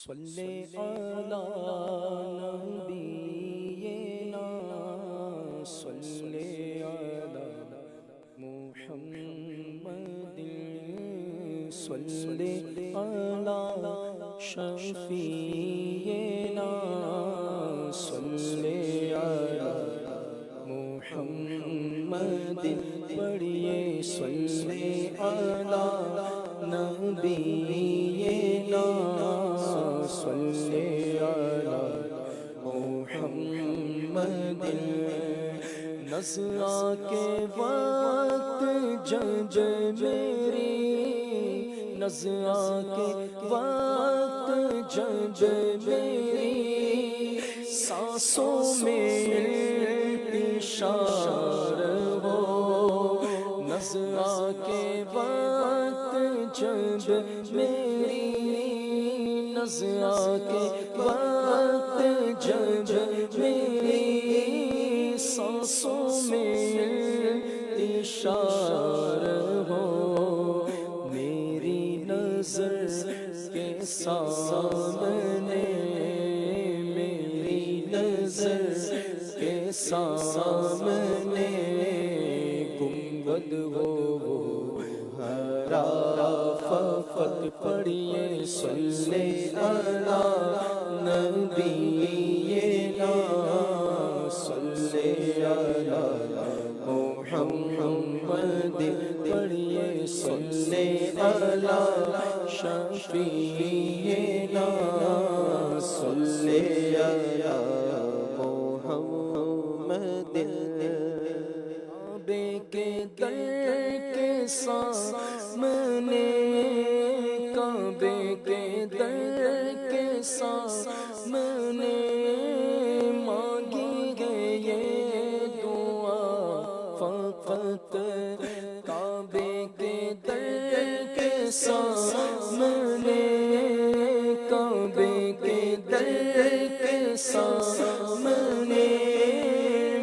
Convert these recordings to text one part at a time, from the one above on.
صلی علی نبینا صلی علی محمد صلی علی شفیعنا صلی علی محمد پڑھیے صلی علی نبینا صلی علی محمد نزع کے وقت جب میری نزع کے وقت جب میری سانسوں میں انتشار ہو نزع کے وقت جب میری نزع کے وقت جب میری سانسوں میں انتشار ہو میری نظر کے سامنے میری نظر کے سامنے گنبد ہو ہرا فقط پڑھیے صلی علی نبینا صلی علی محمد پڑھیے صلی علی شفیعنا صلی علی محمد کعبے کے در کے سامنے کعبے کے در کے سامنے مانگی گئی یہ دعا فقط کعبے کے در کے سامنے کعبے کے در کے سامنے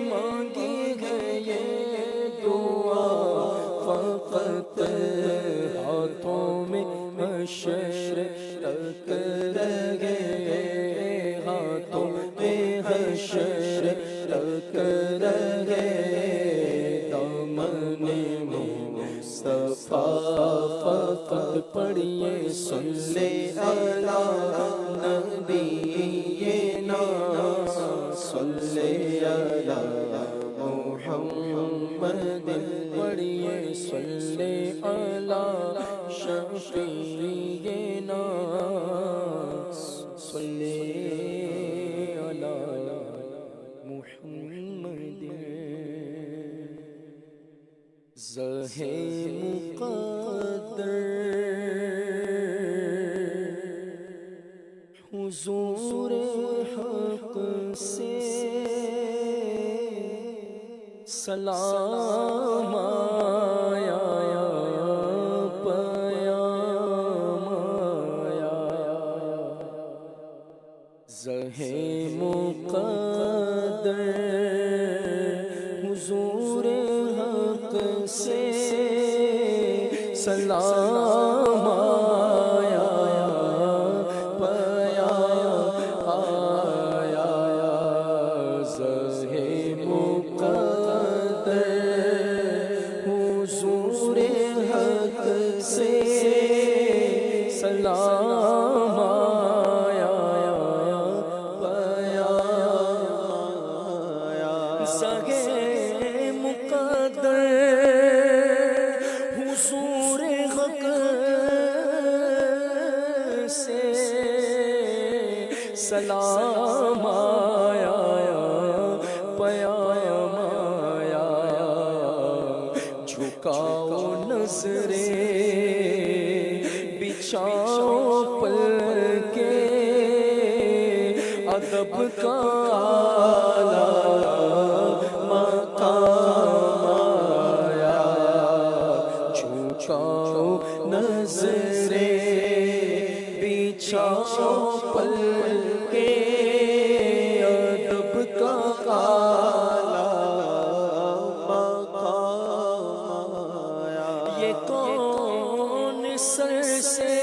مانگی گئی یہ دعا فقط ہاتھوں میں حشر تک رہے ہاتھوں میں حشر تک رہے دامن مصطفیٰ فقط پڑھیے صلی علی نبینا صلی علی محمد پڑھیے صلی علی شفیعنا صلی علی محمد زہے مقدر حضور حق سے سلام آیا پیام آیا زہے مقدر حضور حق سے سلام آیا پیام آیا زہے مقدر حضور حق سے سلام آیا پیام زہے مقدر حضور حق سے سلام آیا پیام آیا جھکاؤ نظریں بچھاؤ پلکیں ادب کا اعلیٰ مقام آیا جھکاؤ نظریں بچھاؤ پلکیں ادب کا مقام آیا یہ کون سر سے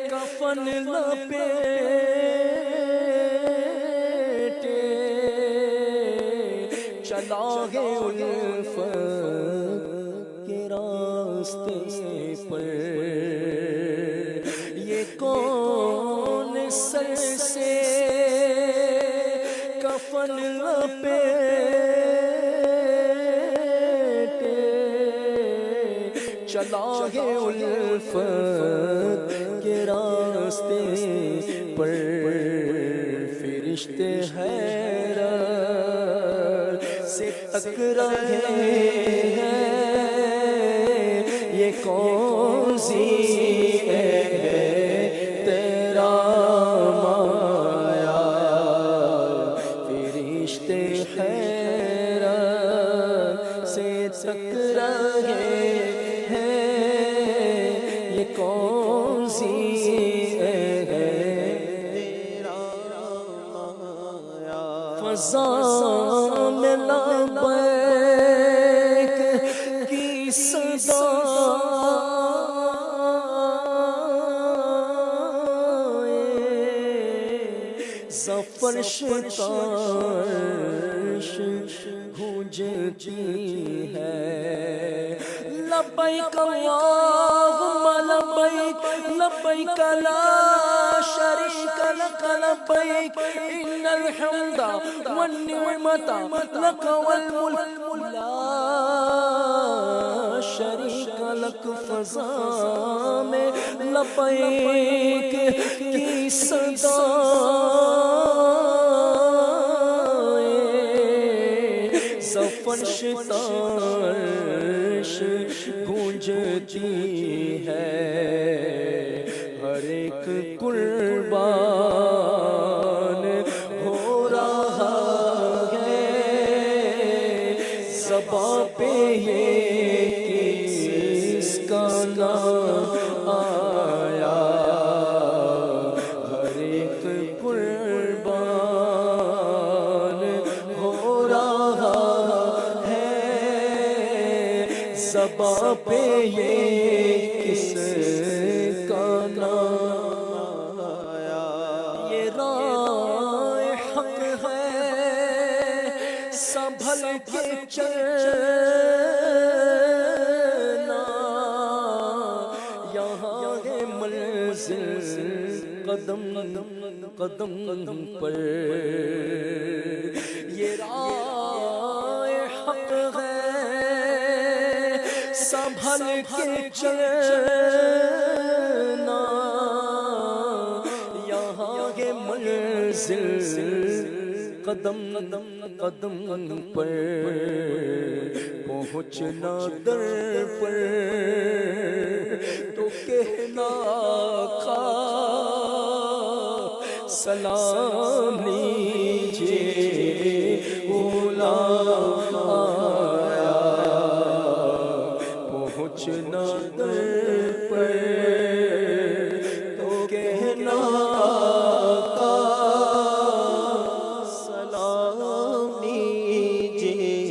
کفن لپیٹے چلا ہے الفت کے راستے پر، یہ کون سر سے کفن لپیٹے چلا ہے الفت کے راستے پر، فرشتے حیرت سے ٹکرا ہیں، یہ کون سی ہے تیرا مایا، فرشتے حیرت سے ٹکرا ہیں، یہ کون سی ہے تیرا مایا، فضا میں لبیک کی صدا فرش تارش گونجتی ہے، لبیک اللہم لبیک لبیک لا شریک لک لبیک ان الحمد والنعمت لک والملک لا شریک لک، فضا میں لبیک کی صدا فرش تارش گونجتی ہے، ہر ایک قربان ہو رہا ہے، زباں پہ یہ کس کا نام آیا، ہر ایک قربان ہو رہا زباں پہ یہ کس کا نام آیا، یہ راہ حق ہے سنبھل کے چلنا، یہاں ہے منزل قدم قدم پر، یہ راہ حق ہے سنبھل کے چلنا، یہاں ہے منزل قدم قدم پر، پہنچنا در پر تو کہنا آقا سلام لیجیے غلام آیا، پہنچنا در پر تو کہنا آقا سلام لیجیے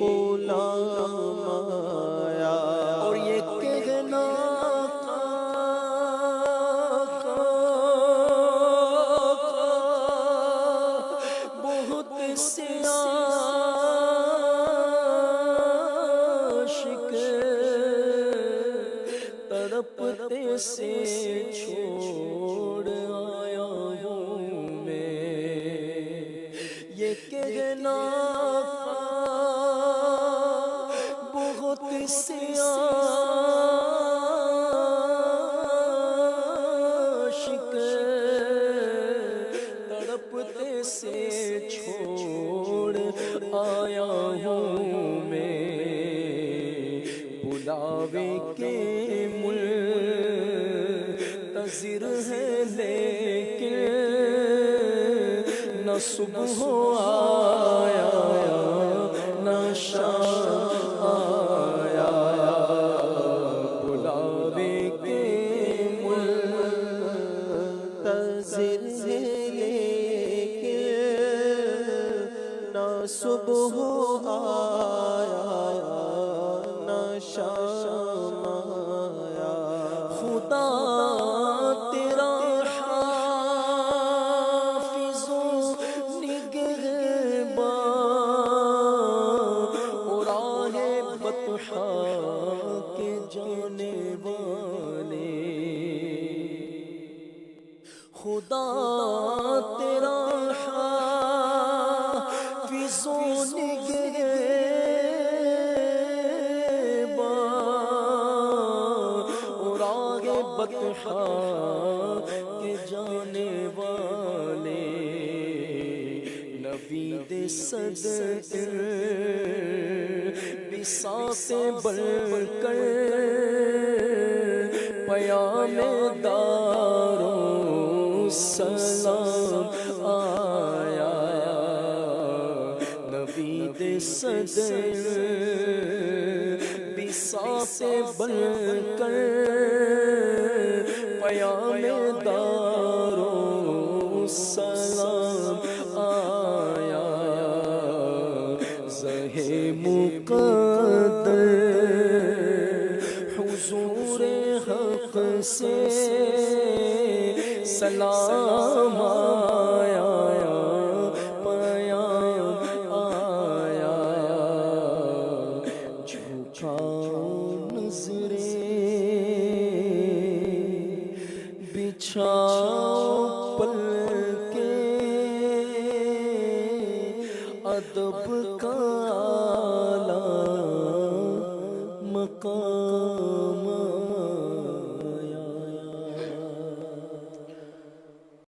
غلام آیا، اور یہ کہنا بہت سے تڑپتے سے چھوڑ آیا ہوں میں، یہ کہنا بہت سے عاشق تڑپتے سے چھوڑ آیا ہوں میں، بلاوے کے منتظر ہے لیکن نہ صبح آیا نہ شام آیا، بلاوے کے منتظر ہے لیکن نہ صبح آیا نہ شام آیا، خدا تیرا خدا تیرا حافظ و نگہبان اور آگے بطحا کے جانے والے نبی دے صدر بساط بر کر پیام دارو سلام آیا نبی دے صدر بساط بر کر پیام دارو سلام آیا زہ مقدر حضور حق سے سلام آیا پیام آیا جھکاؤ نظریں بچھاؤ پلکیں ادب کا اعلیٰ مقام